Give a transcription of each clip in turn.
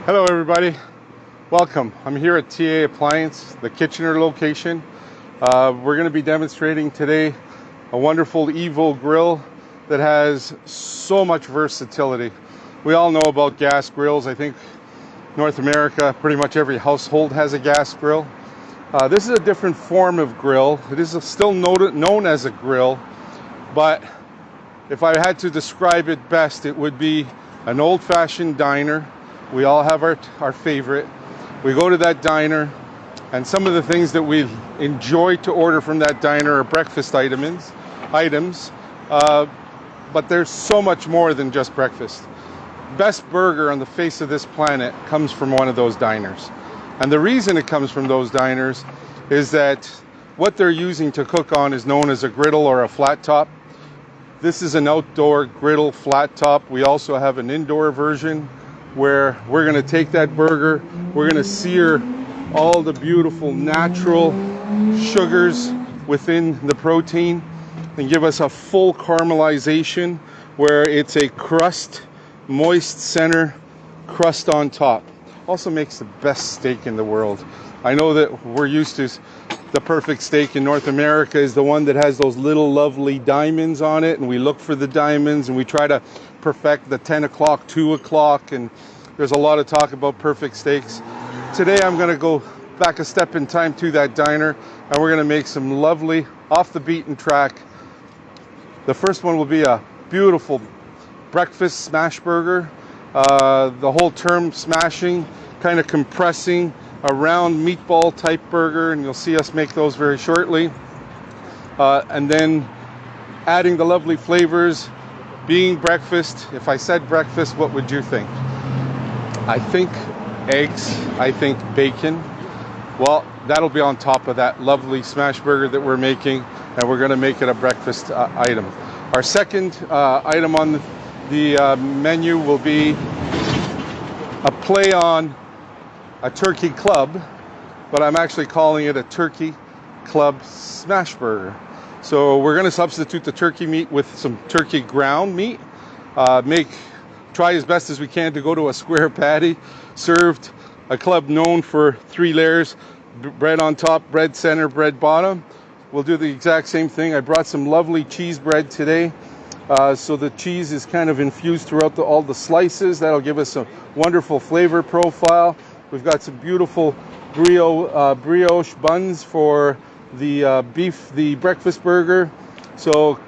Hello everybody, welcome. I'm here at TA Appliance, the Kitchener location. We're going to be demonstrating today a wonderful Evo grill that has so much versatility. We all know about gas grills. I think North America, pretty much every household has a gas grill. This is a different form of grill. It is still known as a grill, but if I had to describe it best, it would be an old-fashioned diner. We all have our favorite. We go to that diner, and some of the things that we enjoy to order from that diner are breakfast items. But there's so much more than just breakfast. Best burger on the face of this planet comes from one of those diners. And the reason it comes from those diners is that what they're using to cook on is known as a griddle or a flat top. This is an outdoor griddle flat top. We also have an indoor version where we're going to take that burger, we're going to sear all the beautiful natural sugars within the protein and give us a full caramelization where it's a crust, moist center, crust on top. Also makes the best steak in the world. I know that we're used to the perfect steak in North America is the one that has those little lovely diamonds on it, and we look for the diamonds and we try to perfect the 10 o'clock, 2 o'clock, and there's a lot of talk about perfect steaks. Today I'm going to go back a step in time to that diner, and we're going to make some lovely off the beaten track. The first one will be a beautiful breakfast smash burger. The whole term smashing, kind of compressing a round meatball type burger, and you'll see us make those very shortly. And then adding the lovely flavors, being breakfast. If I said breakfast, what would you think? I think eggs, I think bacon. Well, that'll be on top of that lovely smash burger that we're making, and we're going to make it a breakfast item. Our second item on the menu will be a play on a turkey club, but I'm actually calling it a turkey club smash burger. So we're going to substitute the turkey meat with some turkey ground meat. Try as best as we can to go to a square patty, served a club known for 3 layers, bread on top, bread center, bread bottom. We'll do the exact same thing. I brought some lovely cheese bread today, so the cheese is kind of infused throughout all the slices. That'll give us a wonderful flavor profile. We've got some beautiful brioche buns for the breakfast burger. So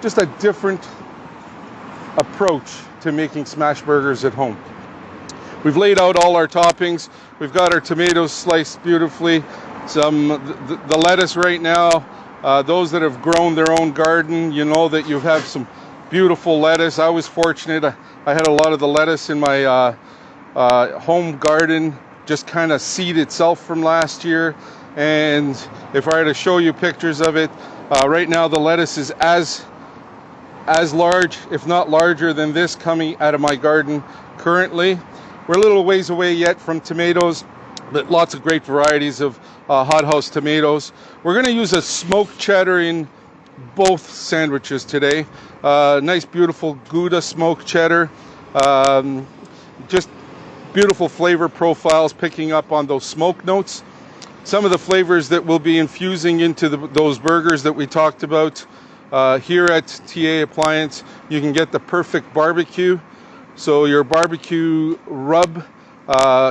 just a different approach to making smash burgers at home. We've laid out all our toppings. We've got our tomatoes sliced beautifully. The lettuce right now, those that have grown their own garden, you know that you have some beautiful lettuce. I was fortunate. I had a lot of the lettuce in my home garden just kind of seed itself from last year. And if I were to show you pictures of it, right now the lettuce is as large, if not larger than this, coming out of my garden currently. We're a little ways away yet from tomatoes, but lots of great varieties of hothouse tomatoes. We're going to use a smoked cheddar in both sandwiches today. Nice beautiful Gouda smoked cheddar. Just beautiful flavor profiles, picking up on those smoke notes. Some of the flavors that we'll be infusing into those burgers that we talked about. Here at TA Appliance, you can get the perfect barbecue. So your barbecue rub,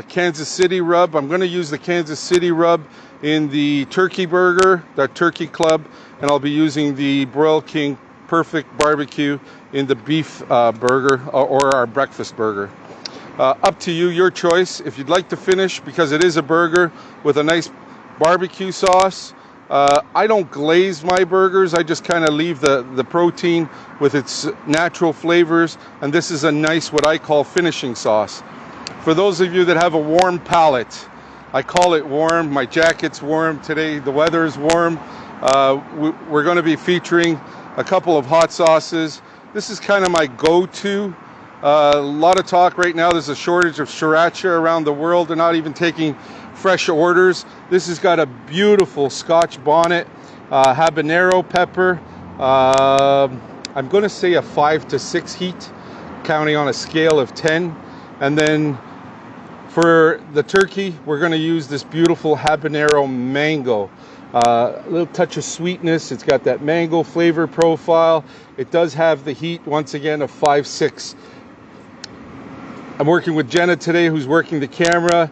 Kansas City rub. I'm going to use the Kansas City rub in the turkey burger, the turkey club, and I'll be using the Broil King perfect barbecue in the beef burger or our breakfast burger. Up to you, your choice. If you'd like to finish, because it is a burger, with a nice barbecue sauce. I don't glaze my burgers. I just kind of leave the protein with its natural flavors, and this is a nice, what I call, finishing sauce. For those of you that have a warm palate, I call it warm. My jacket's warm today. The weather is warm. We're going to be featuring a couple of hot sauces. This is kind of my go-to. A lot of talk right now. There's a shortage of sriracha around the world. They're not even taking fresh orders. This has got a beautiful Scotch bonnet, habanero pepper. I'm going to say a 5 to 6 heat, counting on a scale of 10. And then For the turkey, we're going to use this beautiful habanero mango. A little touch of sweetness. It's got that mango flavor profile. It does have the heat, once again, of 5.6. I'm working with Jenna today, who's working the camera.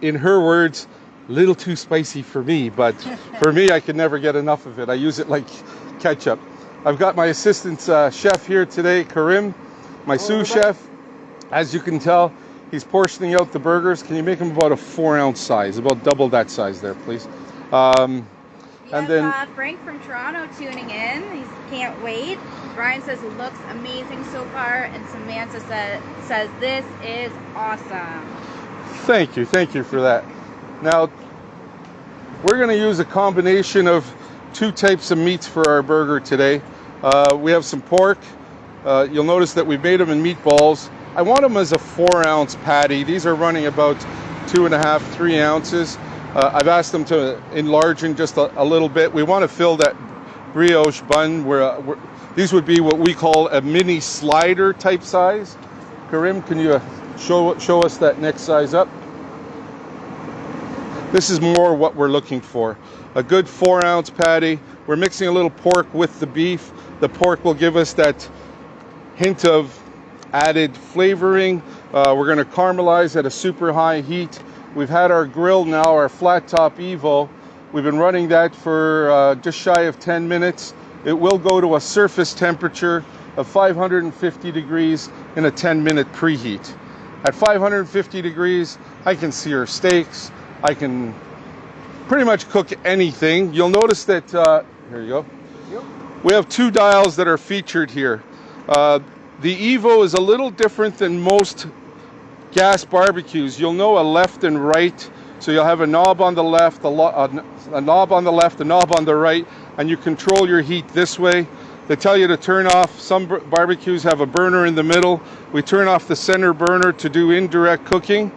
In her words, a little too spicy for me, but for me, I can never get enough of it. I use it like ketchup. I've got my assistant chef here today, Karim, my sous chef. As you can tell, he's portioning out the burgers. Can you make them about a 4-ounce size, about double that size there, please? And then Frank from Toronto tuning in. He can't wait. Brian says it looks amazing so far, and Samantha says this is awesome. Thank you for that. Now, we're going to use a combination of 2 types of meats for our burger today. We have some pork. You'll notice that we made them in meatballs. I want them as a 4-ounce patty. These are running about 2.5, 3 ounces. I've asked them to enlarge in just a little bit. We want to fill that brioche bun where these would be what we call a mini slider type size. Karim, can you show us that next size up? This is more what we're looking for. A good 4-ounce patty. We're mixing a little pork with the beef. The pork will give us that hint of added flavoring. We're going to caramelize at a super high heat. We've had our grill now, our flat top Evo. We've been running that for just shy of 10 minutes. It will go to a surface temperature of 550 degrees in a 10-minute preheat. At 550 degrees, I can sear steaks. I can pretty much cook anything. You'll notice that, here you go. Yep. We have 2 dials that are featured here. The Evo is a little different than most gas barbecues. You'll know a left and right. So you'll have a knob on the left, a knob on the left, a knob on the right, and you control your heat this way. They tell you to turn off. Some barbecues have a burner in the middle. We turn off the center burner to do indirect cooking.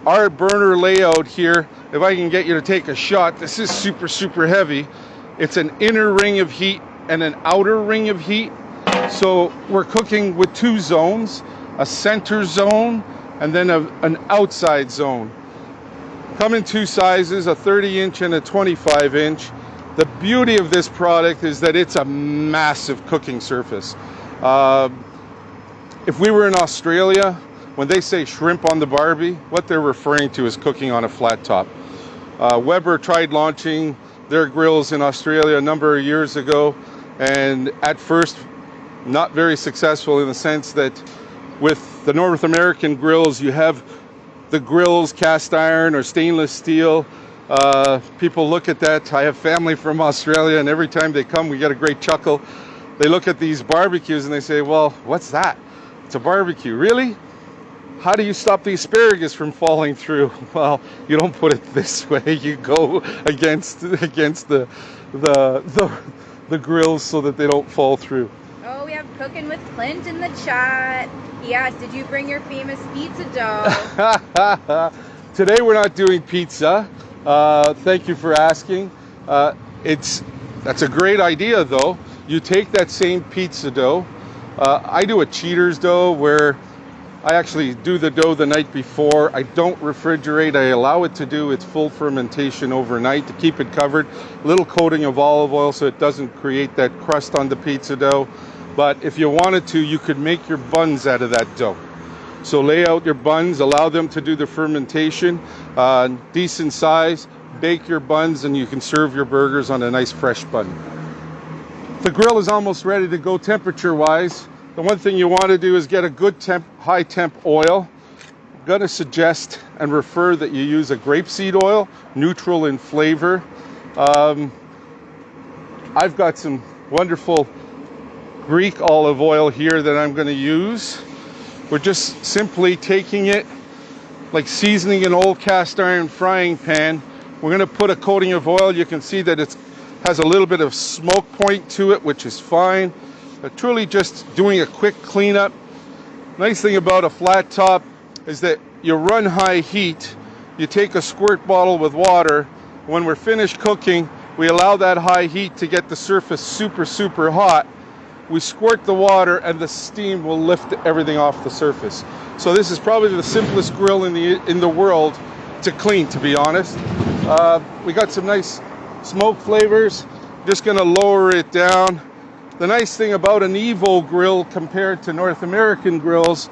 Our burner layout here, if I can get you to take a shot, this is super heavy. It's an inner ring of heat and an outer ring of heat. So we're cooking with 2 zones, a center zone and then an outside zone. Come in 2 sizes, a 30-inch and a 25-inch. The beauty of this product is that it's a massive cooking surface. If we were in Australia, when they say shrimp on the Barbie, what they're referring to is cooking on a flat top. Weber tried launching their grills in Australia a number of years ago, and at first not very successful in the sense that with the North American grills, you have the grills cast iron or stainless steel. People look at that. I have family from Australia, and every time they come, we get a great chuckle. They look at these barbecues and they say, well, what's that? It's a barbecue. Really? How do you stop the asparagus from falling through? Well, you don't put it this way. You go against the grills so that they don't fall through. Oh, we have Cooking with Clint in the chat. He asked, did you bring your famous pizza dough? Today we're not doing pizza. Thank you for asking. That's a great idea, though. You take that same pizza dough. I do a cheater's dough where I actually do the dough the night before. I don't refrigerate. I allow it to do its full fermentation overnight to keep it covered. A little coating of olive oil so it doesn't create that crust on the pizza dough. But if you wanted to, you could make your buns out of that dough. So lay out your buns, allow them to do the fermentation, decent size, bake your buns, and you can serve your burgers on a nice fresh bun. The grill is almost ready to go temperature-wise. The one thing you want to do is get a good high temp oil. I'm going to suggest and refer that you use a grapeseed oil, neutral in flavor. I've got some wonderful Greek olive oil here that I'm going to use. We're just simply taking it, like seasoning an old cast iron frying pan. We're going to put a coating of oil. You can see that it has a little bit of smoke point to it, which is fine. But truly just doing a quick cleanup. Nice thing about a flat top is that you run high heat. You take a squirt bottle with water. When we're finished cooking, we allow that high heat to get the surface super hot. We squirt the water and the steam will lift everything off the surface. So this is probably the simplest grill in the world to clean, to be honest. We got some nice smoke flavors. Just gonna lower it down. The nice thing about an Evo grill compared to North American grills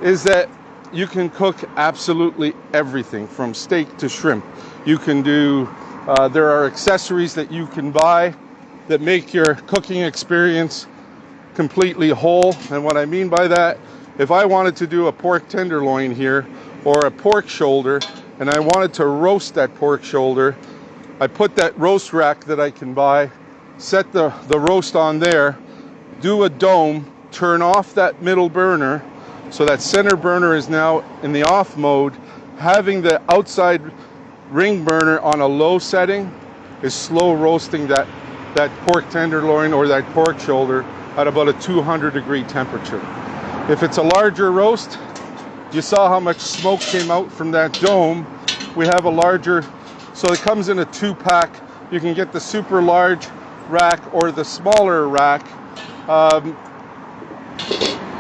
is that you can cook absolutely everything from steak to shrimp. You can do, there are accessories that you can buy that make your cooking experience completely whole. And what I mean by that, if I wanted to do a pork tenderloin here or a pork shoulder and I wanted to roast that pork shoulder, I put that roast rack that I can buy, set the roast on there, do a dome, turn off that middle burner, so that center burner is now in the off mode. Having the outside ring burner on a low setting is slow roasting that pork tenderloin or that pork shoulder at about a 200-degree temperature. If it's a larger roast, you saw how much smoke came out from that dome. We have a larger, so it comes in a 2-pack. You can get the super large rack or the smaller rack.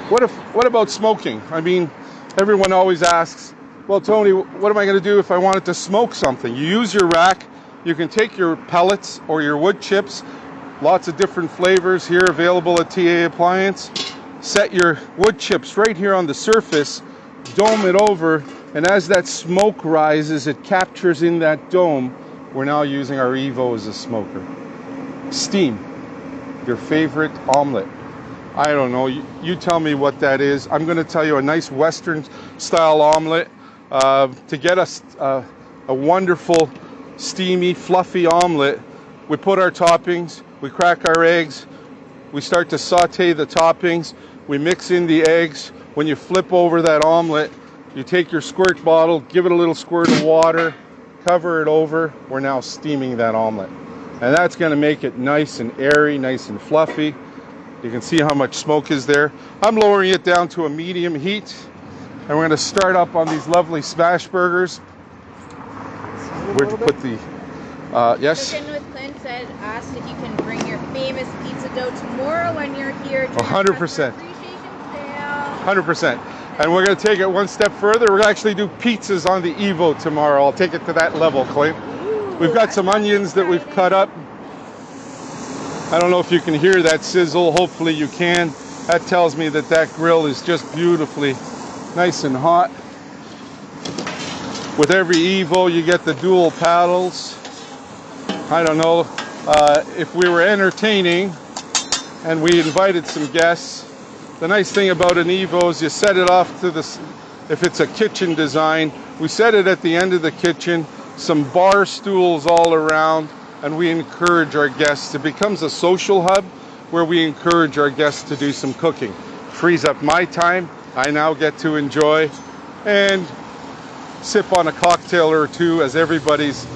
What about smoking? I mean, everyone always asks, well, Tony, what am I going to do if I wanted to smoke something? You use your rack. You can take your pellets or your wood chips. Lots of different flavors here available at TA Appliance. Set your wood chips right here on the surface, dome it over, and as that smoke rises, it captures in that dome. We're now using our Evo as a smoker. Steam, your favorite omelet. I don't know, you tell me what that is. I'm going to tell you a nice Western style omelet. To get us a wonderful, steamy, fluffy omelet, we put our toppings, we crack our eggs, we start to saute the toppings, we mix in the eggs. When you flip over that omelet, you take your squirt bottle, give it a little squirt of water, cover it over. We're now steaming that omelet. And that's going to make it nice and airy, nice and fluffy. You can see how much smoke is there. I'm lowering it down to a medium heat. And we're going to start up on these lovely smash burgers. Where'd you put the, yes? Cooking with Clint asked if you can bring your famous pizza dough tomorrow when you're here. 100%. 100%. And we're going to take it one step further. We're going to actually do pizzas on the Evo tomorrow. I'll take it to that level, Clint. We've got some onions that we've cut up. I don't know if you can hear that sizzle. Hopefully you can. That tells me that that grill is just beautifully nice and hot. With every Evo, you get the dual paddles. I don't know if we were entertaining and we invited some guests. The nice thing about an Evo is you set it off to this, if it's a kitchen design, we set it at the end of the kitchen, some bar stools all around, and we encourage our guests. It becomes a social hub where we encourage our guests to do some cooking. Frees up my time. I now get to enjoy and sip on a cocktail or two as everybody's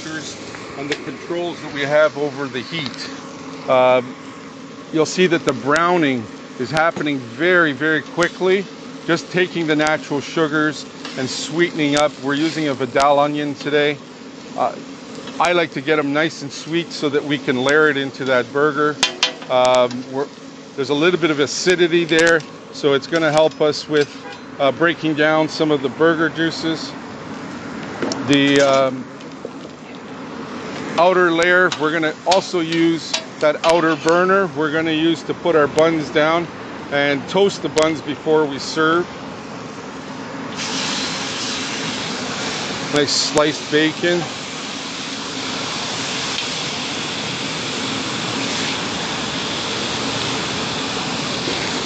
temperatures and the controls that we have over the heat, you'll see that the browning is happening very, very quickly. Just taking the natural sugars and sweetening up. We're using a Vidal onion today. I like to get them nice and sweet so that we can layer it into that burger. There's a little bit of acidity there, so it's going to help us with breaking down some of the burger juices. The outer layer, we're going to also use that outer burner we're going to use to put our buns down and toast the buns before we serve. Nice sliced bacon.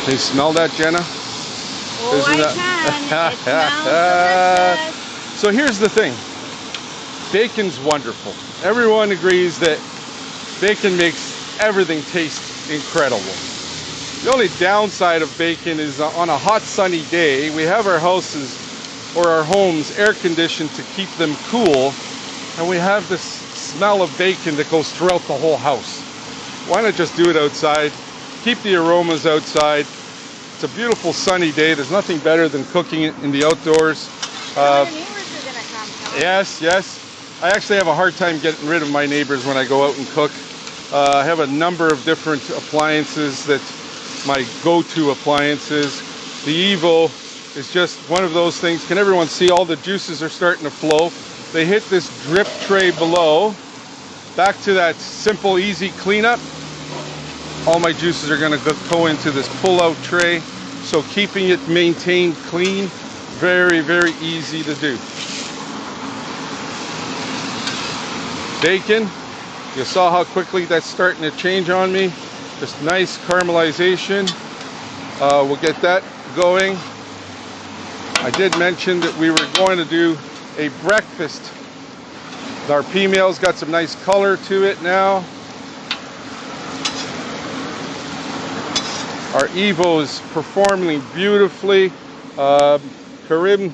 Can you smell that, Jenna? Oh, I can. It smells delicious. So here's the thing. Bacon's wonderful. Everyone agrees that bacon makes everything taste incredible. The only downside of bacon is on a hot sunny day, we have our houses or our homes air conditioned to keep them cool, and we have this smell of bacon that goes throughout the whole house. Why not just do it outside? Keep the aromas outside. It's a beautiful sunny day. There's nothing better than cooking it in the outdoors. Some of the neighbors are gonna come. Yes, yes. I actually have a hard time getting rid of my neighbors when I go out and cook. I have a number of different appliances that my go-to appliances. The Evo is just one of those things. Can everyone see all the juices are starting to flow? They hit this drip tray below. Back to that simple, easy cleanup. All my juices are going to go into this pull-out tray. So keeping it maintained clean, very, very easy to do. Bacon, you saw how quickly that's starting to change on me. Just nice caramelization. We'll get that going. I did mention that we were going to do a breakfast. Our pea meal's got some nice color to it now. Our Evo is performing beautifully. Karim,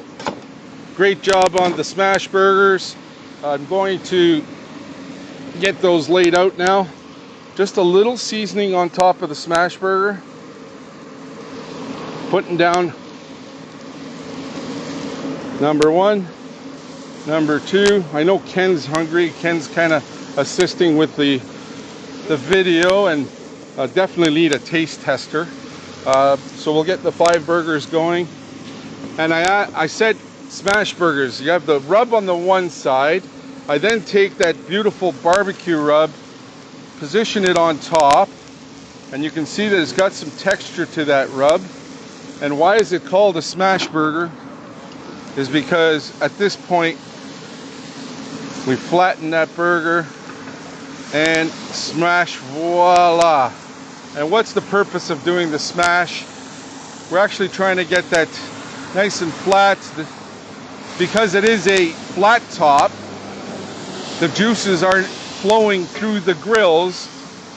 great job on the smash burgers. I'm going to get those laid out now. Just a little seasoning on top of the smash burger. Putting down number one, number two. I know Ken's hungry. Ken's kind of assisting with the video, and definitely need a taste tester. So we'll get the 5 burgers going. And I said smash burgers. You have the rub on the one side. I then take that beautiful barbecue rub, position it on top, and you can see that it's got some texture to that rub. And why is it called a smash burger? Is because at this point we flatten that burger and smash, voila. And what's the purpose of doing the smash? We're actually trying to get that nice and flat. Because it is a flat top, the juices aren't flowing through the grills.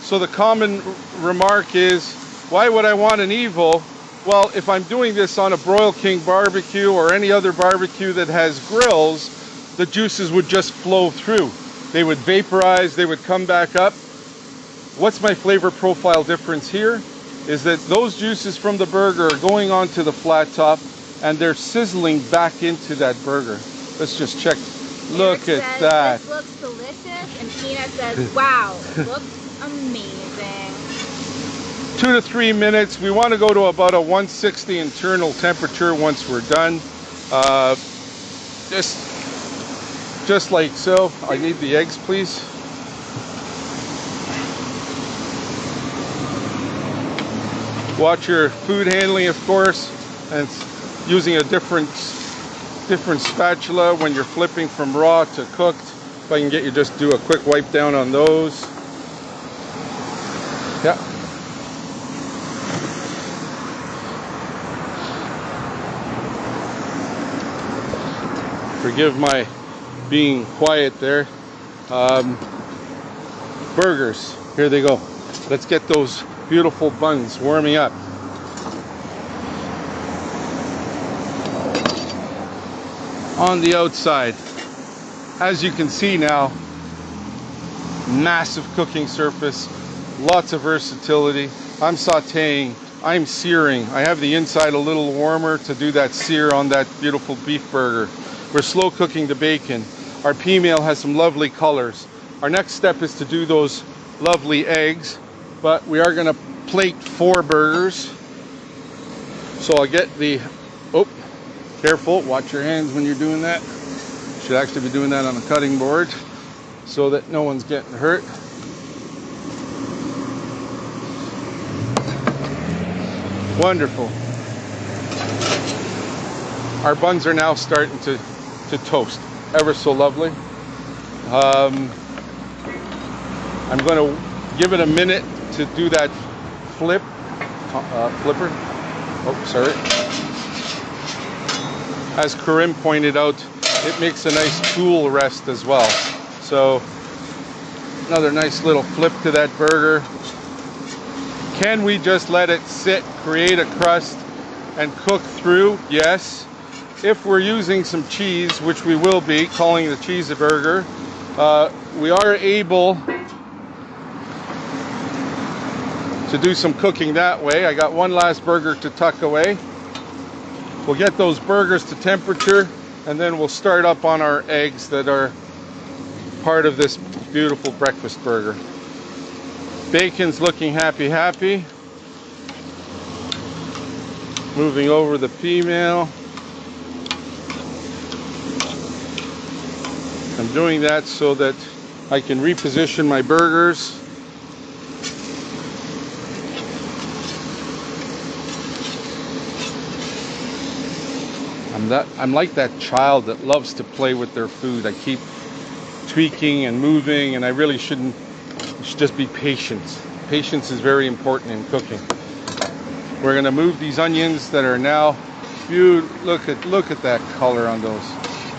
So the common remark is, why would I want an Evo? Well, if I'm doing this on a Broil King barbecue or any other barbecue that has grills, the juices would just flow through. They would vaporize, they would come back up. What's my flavor profile difference here? Is that those juices from the burger are going onto the flat top and they're sizzling back into that burger. Let's just check. Look Eric at says, that. This looks delicious, and Tina says, wow, looks amazing. 2 to 3 minutes. We want to go to about a 160 internal temperature once we're done. Just like so. I need the eggs, please. Watch your food handling, of course, and using a different spatula when you're flipping from raw to cooked. If I can get you just do a quick wipe down on those. Yeah. Forgive my being quiet there. Burgers, here they go. Let's get those beautiful buns warming up. On the outside, as you can see now, massive cooking surface, lots of versatility. I'm sauteing, I'm searing. I have the inside a little warmer to do that sear on that beautiful beef burger. We're slow cooking the bacon. Our pea meal has some lovely colors. Our next step is to do those lovely eggs, but we are gonna plate 4 burgers. So I'll get the, oh, careful, watch your hands when you're doing that. Should actually be doing that on a cutting board so that no one's getting hurt. Wonderful. Our buns are now starting to toast. Ever so lovely. I'm going to give it a minute to do that flipper. Oh, sorry. As Karim pointed out, it makes a nice cool rest as well. So another nice little flip to that burger. Can we just let it sit, create a crust, and cook through? Yes. If we're using some cheese, which we will be, calling the cheese a burger, we are able to do some cooking that way. I got one last burger to tuck away. We'll get those burgers to temperature, and then we'll start up on our eggs that are part of this beautiful breakfast burger. Bacon's looking happy. Moving over the pea meal. I'm doing that so that I can reposition my burgers. I'm like that child that loves to play with their food. I keep tweaking and moving, and I really shouldn't. You should just be patient. Patience is very important in cooking. We're going to move these onions that are now beautiful. Look at that color on those.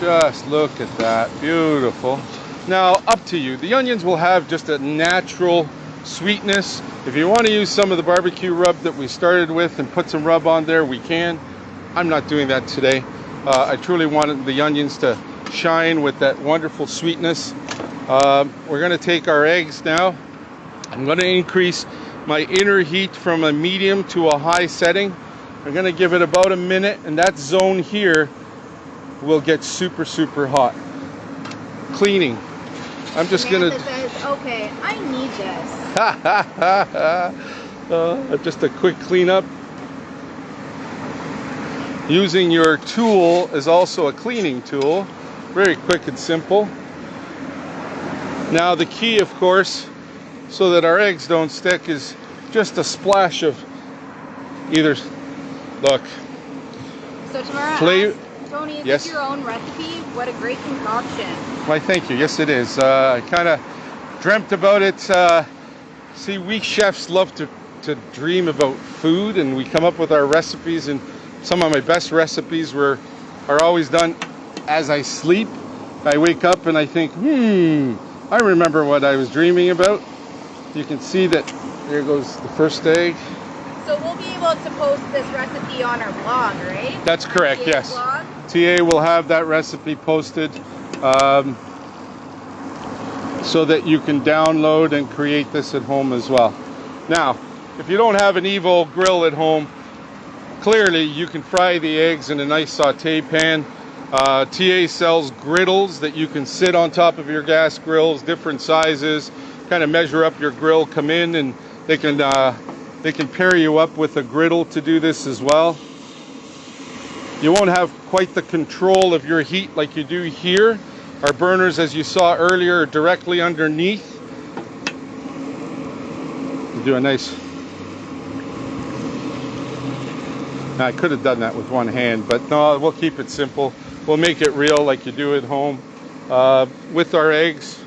Just look at that. Beautiful. Now, up to you. The onions will have just a natural sweetness. If you want to use some of the barbecue rub that we started with and put some rub on there, we can. I'm not doing that today. I truly wanted the onions to shine with that wonderful sweetness. We're going to take our eggs now. I'm going to increase my inner heat from a medium to a high setting. I'm going to give it about a minute, and that zone here will get super hot. Cleaning. I'm just going to... says, okay, I need this. Just a quick cleanup. Using your tool is also a cleaning tool. Very quick and simple. Now the key, of course, so that our eggs don't stick, is just a splash of either, look. So Tamara, Tony, is this your own recipe? What a great concoction. Why, thank you. Yes, it is. I kind of dreamt about it. See, we chefs love to dream about food, and we come up with our recipes, and some of my best recipes are always done as I sleep. I wake up and I think, I remember what I was dreaming about. You can see that there goes the first egg. So we'll be able to post this recipe on our blog, right? That's correct, yes. Blog? TA will have that recipe posted so that you can download and create this at home as well. Now, if you don't have an Evo grill at home, clearly you can fry the eggs in a nice saute pan. TA sells griddles that you can sit on top of your gas grills, different sizes, kind of measure up your grill, come in, and they can pair you up with a griddle to do this as well. You won't have quite the control of your heat like you do here. Our burners, as you saw earlier, are directly underneath. You do a nice... Now, I could have done that with one hand, but no, we'll keep it simple. We'll make it real like you do at home. With our eggs,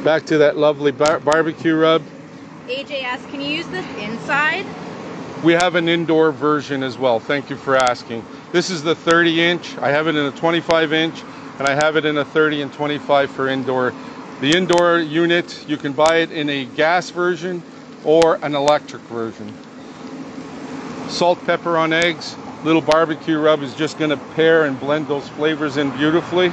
back to that lovely barbecue rub. AJ asks, can you use this inside? We have an indoor version as well. Thank you for asking. This is the 30-inch. I have it in a 25-inch, and I have it in a 30 and 25 for indoor. The indoor unit, you can buy it in a gas version or an electric version. Salt, pepper on eggs. Little barbecue rub is just going to pair and blend those flavors in beautifully.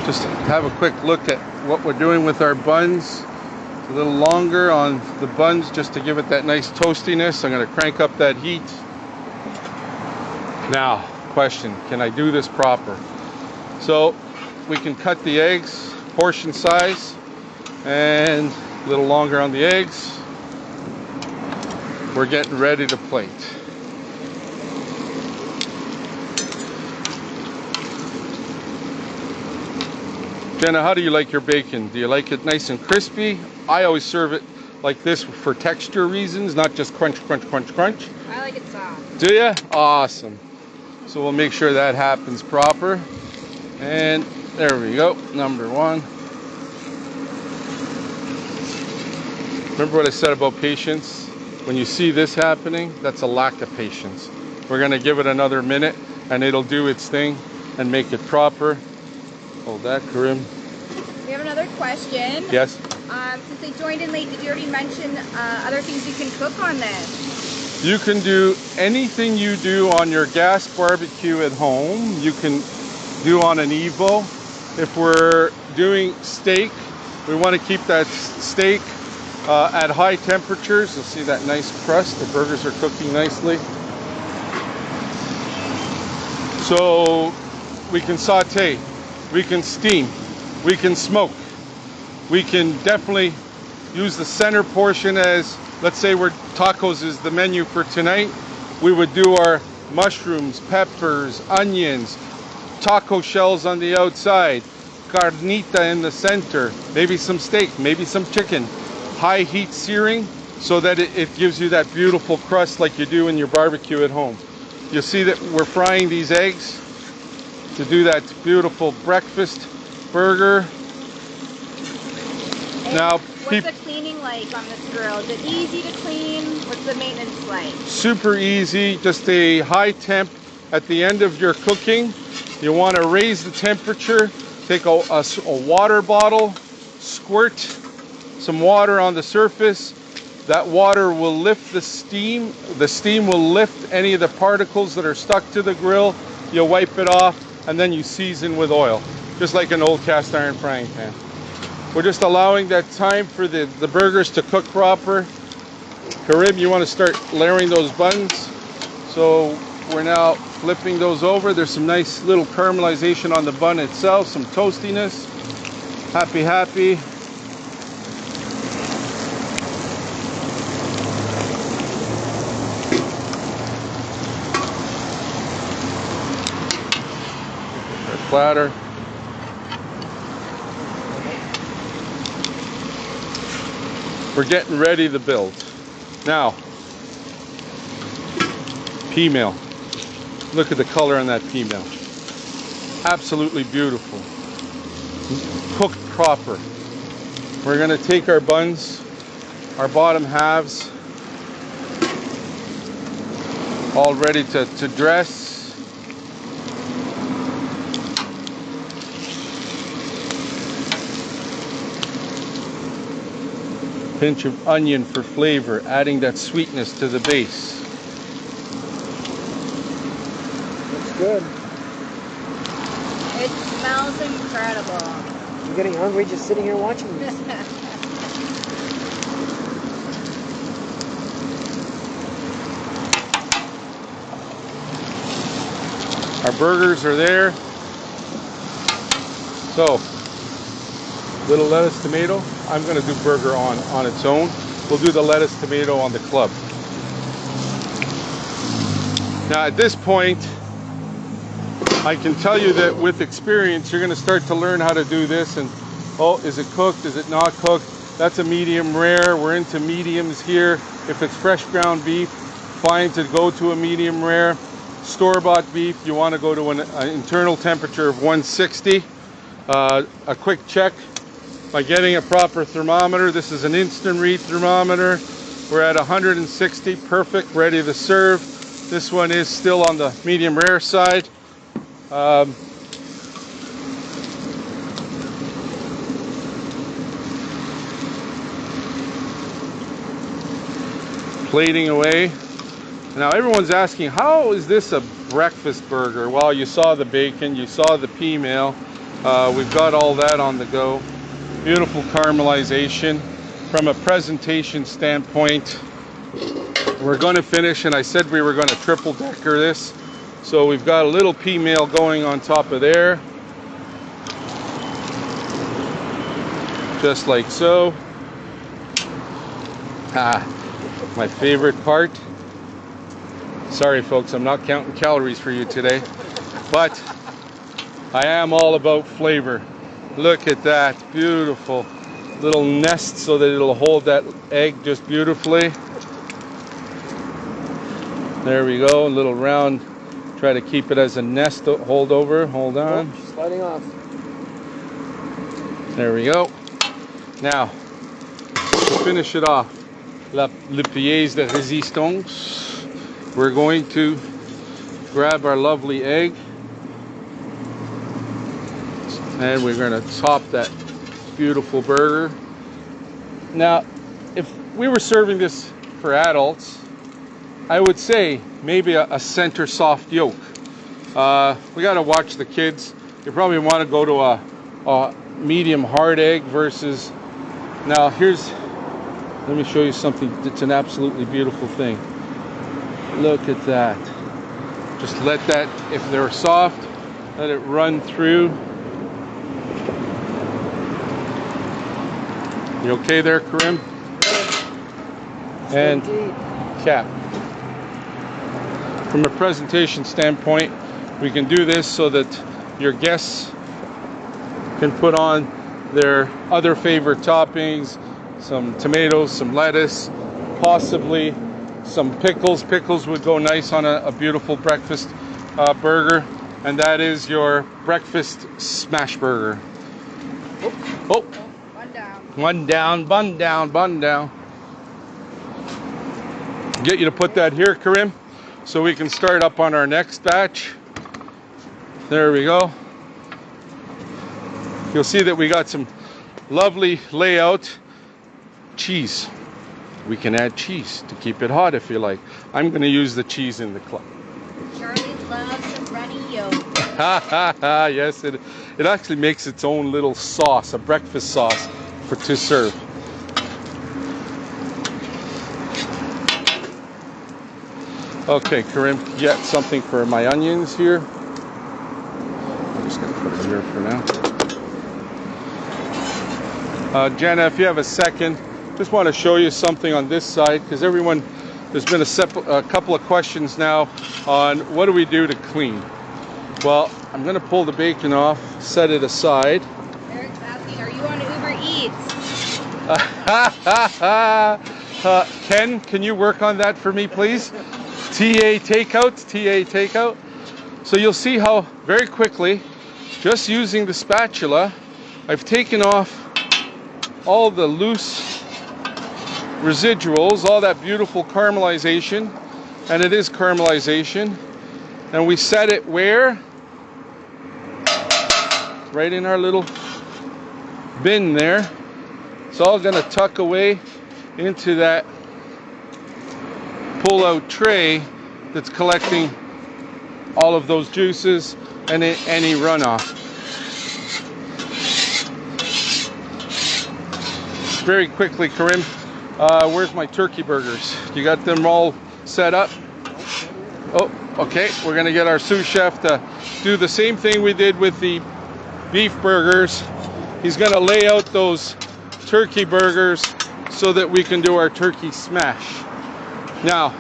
Just have a quick look at what we're doing with our buns. A little longer on the buns just to give it that nice toastiness. I'm going to crank up that heat. Now, question, can I do this proper? So we can cut the eggs portion size and a little longer on the eggs. We're getting ready to plate. Jenna, how do you like your bacon? Do you like it nice and crispy? I always serve it like this for texture reasons, not just crunch, crunch, crunch, crunch. I like it soft. Do you? Awesome. So we'll make sure that happens proper. And there we go, number one. Remember what I said about patience? When you see this happening, that's a lack of patience. We're gonna give it another minute and it'll do its thing and make it proper. Hold that, Karim. We have another question. Yes? Since they joined in late, did you already mention other things you can cook on this? You can do anything you do on your gas barbecue at home. You can do on an Evo. If we're doing steak, we want to keep that steak at high temperatures. You'll see that nice crust. The burgers are cooking nicely. So we can saute. We can steam, we can smoke. We can definitely use the center portion as, let's say tacos is the menu for tonight. We would do our mushrooms, peppers, onions, taco shells on the outside, carnita in the center, maybe some steak, maybe some chicken. High heat searing so that it gives you that beautiful crust like you do in your barbecue at home. You'll see that we're frying these eggs to do that beautiful breakfast burger. And now, what's the cleaning like on this grill? Is it easy to clean? What's the maintenance like? Super easy, just a high temp at the end of your cooking. You want to raise the temperature, take a water bottle, squirt some water on the surface. That water will lift the steam. The steam will lift any of the particles that are stuck to the grill. You wipe it off, and then you season with oil, just like an old cast iron frying pan. We're just allowing that time for the burgers to cook proper. Karim, you want to start layering those buns. So we're now flipping those over. There's some nice little caramelization on the bun itself, some toastiness. Happy, happy. Platter. We're getting ready to build. Now, pea meal. Look at the color on that pea meal. Absolutely beautiful. Cooked proper. We're going to take our buns, our bottom halves, all ready to dress. Pinch of onion for flavor, adding that sweetness to the base. Looks good. It smells incredible. I'm getting hungry just sitting here watching this. Our burgers are there. So, little lettuce, tomato. I'm going to do burger on its own. We'll do the lettuce, tomato on the club. Now at this point, I can tell you that with experience, you're going to start to learn how to do this. And oh, is it cooked? Is it not cooked? That's a medium rare. We're into mediums here. If it's fresh ground beef, fine to go to a medium rare. Store-bought beef, you want to go to an internal temperature of 160. A quick check by getting a proper thermometer. This is an instant read thermometer. We're at 160, perfect, ready to serve. This one is still on the medium rare side. Plating away. Now everyone's asking, how is this a breakfast burger? Well, you saw the bacon, you saw the pea meal. We've got all that on the go. Beautiful caramelization. From a presentation standpoint, we're going to finish, and I said we were going to triple decker this. So we've got a little pea mail going on top of there. Just like so. My favorite part. Sorry folks, I'm not counting calories for you today, but I am all about flavor. Look at that, beautiful little nest so that it'll hold that egg just beautifully. There we go, a little round. Try to keep it as a nest to hold over. Hold on. Oh, she's sliding off. There we go. Now, to finish it off, le pièce de résistance. We're going to grab our lovely egg, and we're going to top that beautiful burger. Now, if we were serving this for adults, I would say maybe a center soft yolk. We got to watch the kids. You probably want to go to a medium hard egg versus. Now let me show you something. It's an absolutely beautiful thing. Look at that. Just let that, if they're soft, let it run through. You okay there, Karim? And cap. From a presentation standpoint, we can do this so that your guests can put on their other favorite toppings, some tomatoes, some lettuce, possibly some pickles. Pickles would go nice on a beautiful breakfast burger, and that is your breakfast smash burger. Oh, One down. one down, bun down, bun down. Get you to put that here, Karim, so we can start up on our next batch. There we go. You'll see that we got some lovely layout. Cheese. We can add cheese to keep it hot if you like. I'm going to use the cheese in the club. Charlie loves some runny yolk. Ha ha ha! Yes, it actually makes its own little sauce, a breakfast sauce to serve. Okay, Karim, get something for my onions here. I'm just going to put it here for now. Jenna, if you have a second, just want to show you something on this side, because there's been a couple of questions now on what do we do to clean. Well, I'm going to pull the bacon off, set it aside. Eric's asking, are you on Uber Eats? Ken, can you work on that for me, please? TA takeout. So you'll see how very quickly, just using the spatula, I've taken off all the loose residuals, all that beautiful caramelization, and it is caramelization. And we set it where? Right in our little bin there. It's all going to tuck away into that pull-out tray that's collecting all of those juices and any runoff. Very quickly, Karim, where's my turkey burgers? You got them all set up? Oh, okay. We're going to get our sous chef to do the same thing we did with the beef burgers. He's going to lay out those turkey burgers so that we can do our turkey smash. Now,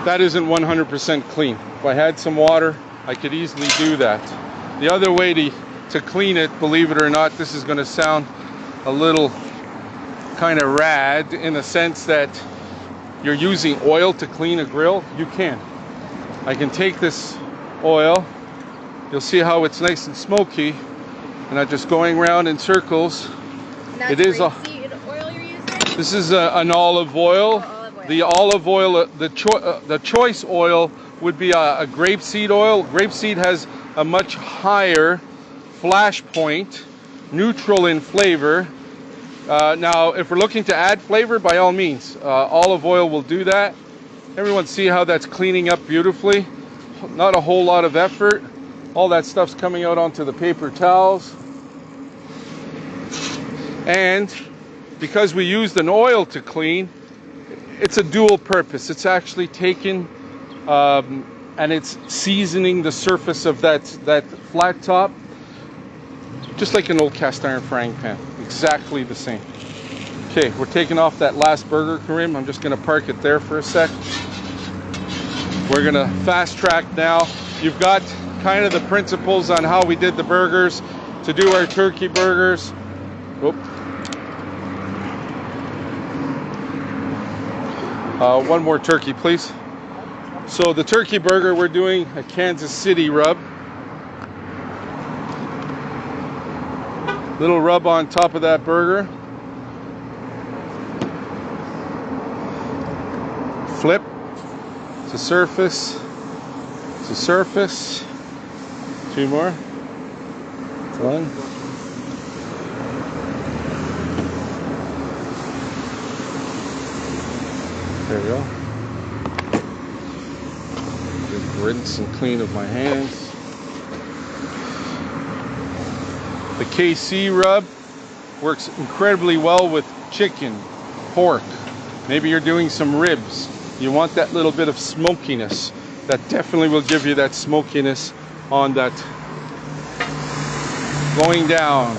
that isn't 100% clean. If I had some water, I could easily do that. The other way to clean it, believe it or not, this is going to sound a little kind of rad in the sense that you're using oil to clean a grill. You can. I can take this oil. You'll see how it's nice and smoky, and I'm just going around in circles. It is rapeseed oil you're using? This is an olive oil. Oh, olive oil. The olive oil, the choice oil would be a grapeseed oil. Grapeseed has a much higher flash point, neutral in flavor. Now, if we're looking to add flavor, by all means, olive oil will do that. Everyone see how that's cleaning up beautifully? Not a whole lot of effort. All that stuff's coming out onto the paper towels. And because we used an oil to clean, it's a dual purpose. It's actually taken and it's seasoning the surface of that flat top, just like an old cast iron frying pan. Exactly the same. Okay, we're taking off that last burger, Karim. I'm just gonna park it there for a sec. We're gonna fast track now. You've got kind of the principles on how we did the burgers to do our turkey burgers. Oop. One more turkey, please. So the turkey burger, we're doing a Kansas City rub. Little rub on top of that burger. Flip to surface, to surface. Two more. One. There we go. Just rinse and clean of my hands. The KC rub works incredibly well with chicken, pork. Maybe you're doing some ribs. You want that little bit of smokiness. That definitely will give you that smokiness on that going down.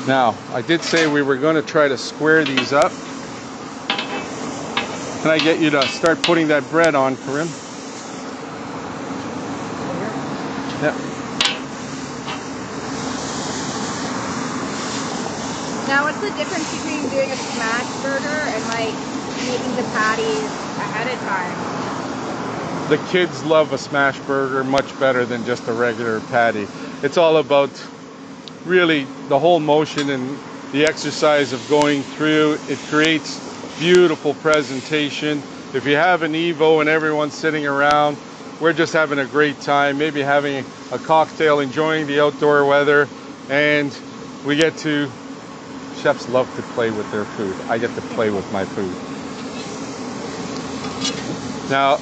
Now, I did say we were going to try to square these up. Can I get you to start putting that bread on, Karim? Yep. Now, what's the difference between doing a smash burger and like making the patties ahead of time? The kids love a smash burger much better than just a regular patty. It's all about really the whole motion and the exercise of going through. It creates beautiful presentation. If you have an Evo and everyone's sitting around, we're just having a great time, maybe having a cocktail, enjoying the outdoor weather, and we get to, chefs love to play with their food. I get to play with my food. Now,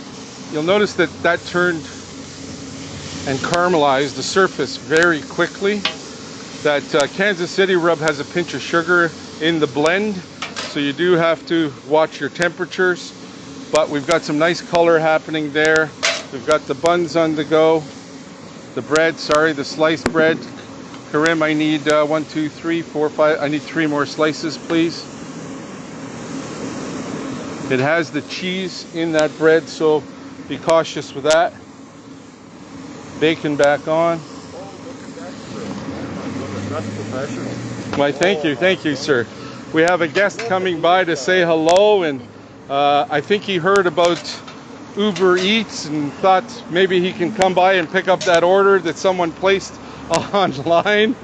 you'll notice that that turned and caramelized the surface very quickly. That Kansas City rub has a pinch of sugar in the blend, so you do have to watch your temperatures. But we've got some nice color happening there. We've got the buns on the go. The bread, sorry, the sliced bread. Karim, I need 1, 2, 3, 4, 5. I need 3 more slices, please. It has the cheese in that bread, so be cautious with that. Bacon back on. Why, thank you, sir. We have a guest coming by to say hello, and I think he heard about Uber Eats and thought maybe he can come by and pick up that order that someone placed online.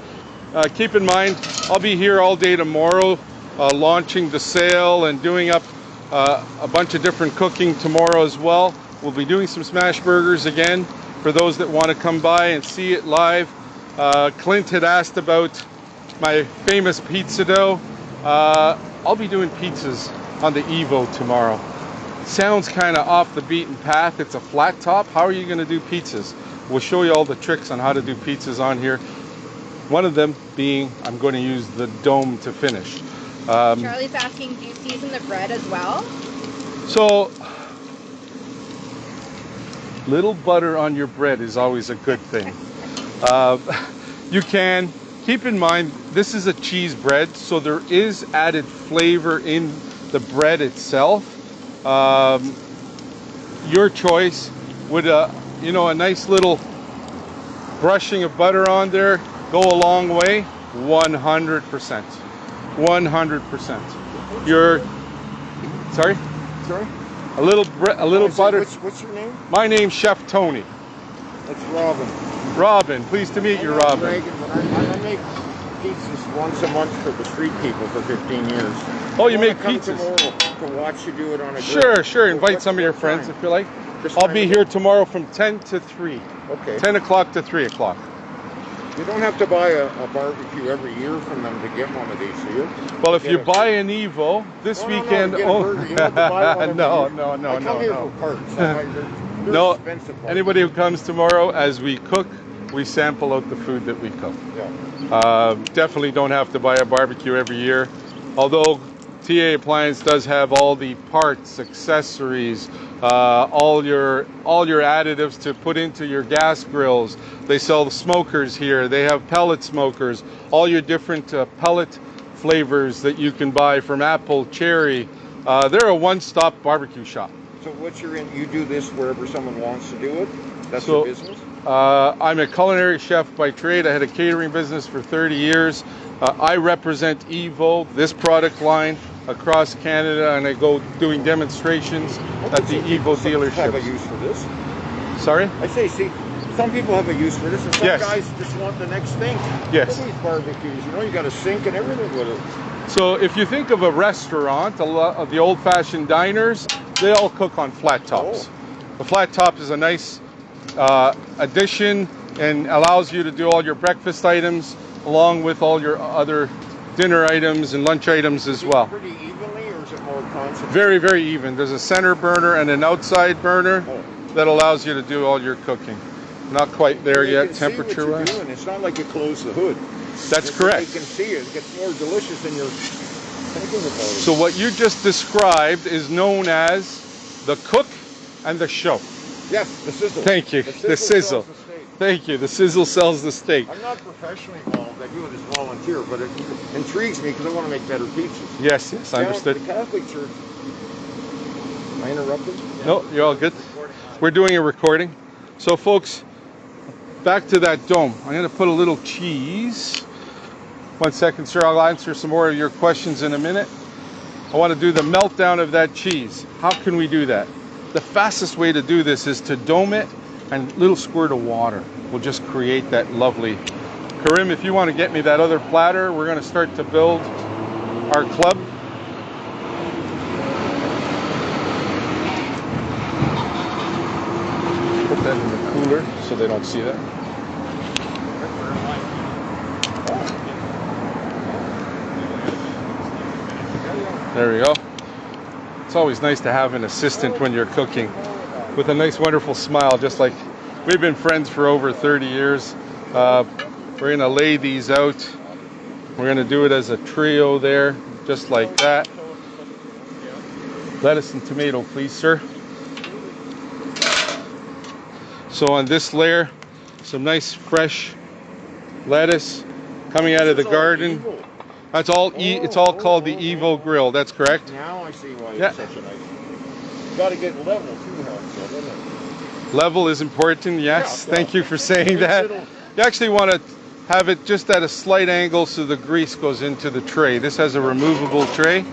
Keep in mind, I'll be here all day tomorrow, launching the sale and doing up a bunch of different cooking tomorrow as well. We'll be doing some smash burgers again for those that want to come by and see it live. Clint had asked about my famous pizza dough. I'll be doing pizzas on the Evo tomorrow. Sounds kind of off the beaten path. It's a flat top. How are you going to do pizzas? We'll show you all the tricks on how to do pizzas on here. One of them being I'm going to use the dome to finish. Charlie's asking, do you season the bread as well? So, little butter on your bread is always a good thing. You can keep in mind this is a cheese bread, so there is added flavor in the bread itself. Your choice. Would you know, a nice little brushing of butter on there go a long way? 100%. 100%. You're sorry? Sorry? A little butter. What's your name? My name's Chef Tony. That's Robin. Robin, pleased to meet you, Robin. Reagan, but I make pizzas once a month for the street people for 15 years. Oh, you make come pizzas? Tomorrow to watch you do it on a grill. Sure. Invite some of your friends if you like. Just I'll be here tomorrow from 10 to 3. Okay. 10 o'clock to 3 o'clock. You don't have to buy a barbecue every year from them to get one of these, do you? Well, if you buy an Evo this weekend, no, you have to buy one every year. no. I come here for parts. They're No, expensive parts. anybody who comes tomorrow, as we cook, we sample out the food that we cook. Yeah. Definitely don't have to buy a barbecue every year. Although TA Appliance does have all the parts, accessories, all your additives to put into your gas grills. They sell the smokers here. They have pellet smokers. All your different pellet flavors that you can buy from apple, cherry. They're a one-stop barbecue shop. So what's you do this wherever someone wants to do it? That's So, your business? I'm a culinary chef by trade. I had a catering business for 30 years. I represent Evo, this product line, across Canada, and I go doing demonstrations at the Evo Some have a dealerships. use for this. Sorry? I say, see, some people have a use for this, and some Yes. guys just want the next thing. Yes. Look at these barbecues, you know, you got a sink and everything with it. So if you think of a restaurant, a lot of the old-fashioned diners, they all cook on flat tops. The flat top is a nice addition and allows you to do all your breakfast items along with all your other dinner items and lunch items as well. Pretty evenly, or is it more concentrated? Very, very even. There's a center burner and an outside burner that allows you to do all your cooking. Not quite there You yet, can see what temperature you're wise. doing. It's not like you close the hood. That's It's correct. You can see it. It gets more delicious than you're thinking about it. So what you just described is known as the cook and the show. Yes, the sizzle. Thank you. The sizzle. sells the steak. Thank you. The sizzle sells the steak. I'm not professionally involved. I do it as volunteer, but it intrigues me because I want to make better pizzas. Yes, yes, I understood. The Catholic Church. Am I interrupted? No, you're all good. We're doing a recording. So folks, back to that dome. I'm going to put a little cheese. 1 second, sir. I'll answer some more of your questions in a minute. I want to do the meltdown of that cheese. How can we do that? The fastest way to do this is to dome it, and a little squirt of water will just create that lovely. Karim, if you want to get me that other platter, we're going to start to build our club. Put that in the cooler so they don't see that. There we go. It's always nice to have an assistant when you're cooking with a nice, wonderful smile, just like we've been friends for over 30 years. We're going to lay these out. We're going to do it as a trio there, just like that. Lettuce and tomato, please, sir. So on this layer, some nice fresh lettuce coming out of the garden. That's all. It's all called the Evo Grill. That's correct. Now I see why it's such a nice. You got to get level too, helps, doesn't it? Level is important. Yes. Yeah, Thank you for saying that. You actually want to have it just at a slight angle so the grease goes into the tray. This has a removable tray.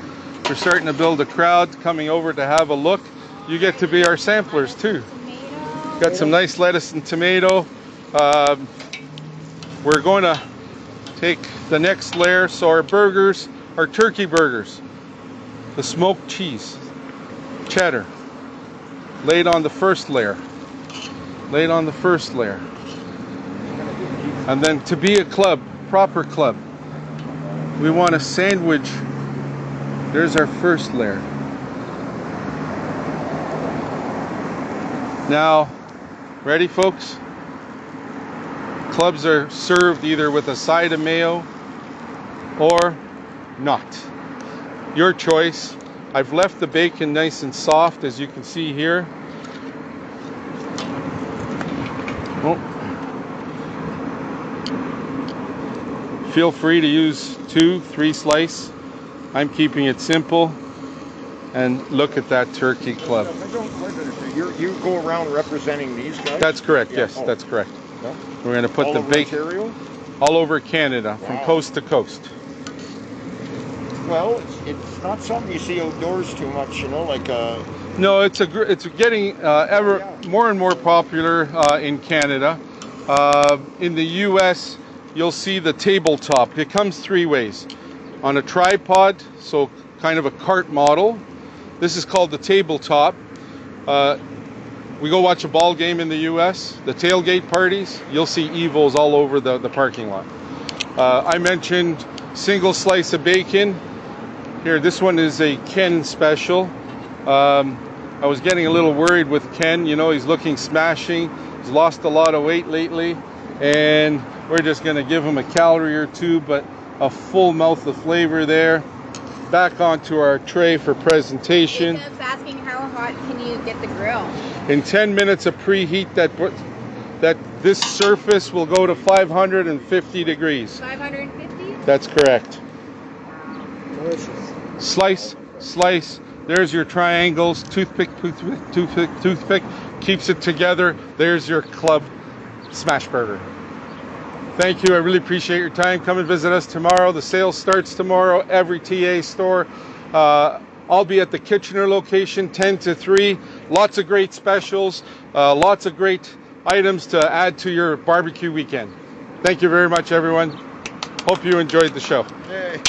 We're starting to build a crowd coming over to have a look. You get to be our samplers too. Got some nice lettuce and tomato. We're going to take the next layer. So our burgers, our turkey burgers, the smoked cheese, cheddar, laid on the first layer. Laid on the first layer. And then to be a club, proper club, we want a sandwich. There's our first layer. Now, ready folks? Clubs are served either with a side of mayo or not. Your choice. I've left the bacon nice and soft, as you can see here. Oh. Feel free to use 2-3 slice. I'm keeping it simple. And look at that turkey club. You go around representing these guys? That's correct, Yeah. yes, Oh. that's correct. Yeah. We're going to put All the over bacon Ontario? all over Canada, from Wow. coast to coast. Well, it's not something you see outdoors too much, you know, like No, it's getting ever more and more popular in Canada. In the U.S., you'll see the tabletop. It comes 3 ways. On a tripod, so kind of a cart model. This is called the tabletop. We go watch a ball game in the U.S., the tailgate parties, you'll see Evos all over the parking lot. I mentioned single slice of bacon. Here, this one is a Ken special. I was getting a little worried with Ken. You know, he's looking smashing. He's lost a lot of weight lately. And we're just going to give him a calorie or two, but a full mouth of flavor there. Back onto our tray for presentation. Jacob's asking how hot can you get the grill? In 10 minutes of preheat, that this surface will go to 550 degrees. 550? That's correct. Delicious. Slice, slice. There's your triangles. Toothpick, toothpick, toothpick, toothpick. Keeps it together. There's your club smash burger. Thank you. I really appreciate your time. Come and visit us tomorrow. The sale starts tomorrow. Every TA store. I'll be at the Kitchener location 10 to 3. Lots of great specials. Lots of great items to add to your barbecue weekend. Thank you very much, everyone. Hope you enjoyed the show. Hey.